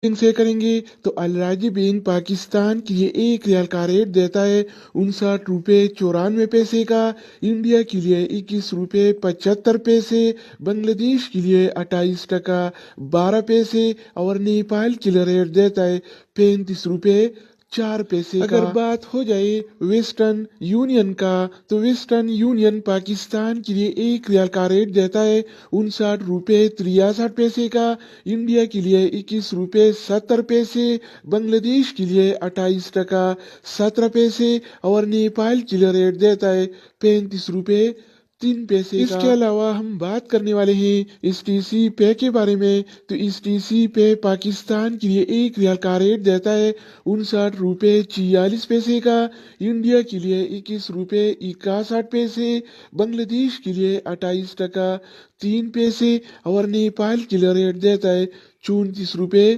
से करेंगे तो अलराजी बैंक पाकिस्तान के लिए 1 रियाल का रेट देता है 59 रुपये 94 पैसे का। इंडिया के लिए 21 रुपये 75 पैसे, बांग्लादेश के लिए 28 टका 12 पैसे और नेपाल के लिए रेट देता है 35 रुपये 4 पैसे का। अगर बात हो जाए वेस्टर्न यूनियन का तो वेस्टर्न यूनियन पाकिस्तान के लिए 1 रियाल का रेट देता है 59 रुपये 63 पैसे का। इंडिया के लिए 21 रुपये 70 पैसे, बांग्लादेश के लिए 28 टका 17 पैसे और नेपाल के लिए रेट देता है 35 रुपये 3 पैसे का। इसके अलावा हम बात करने वाले हैं STC पे के बारे में। तो STC पे पाकिस्तान के लिए 1 रियाल का रेट देता है 59 रुपये 44 पैसे का। इंडिया के लिए 21 रुपये 61 पैसे, बांग्लादेश के लिए 28 टका 3 पैसे और नेपाल के लिए रेट देता है 34 रुपये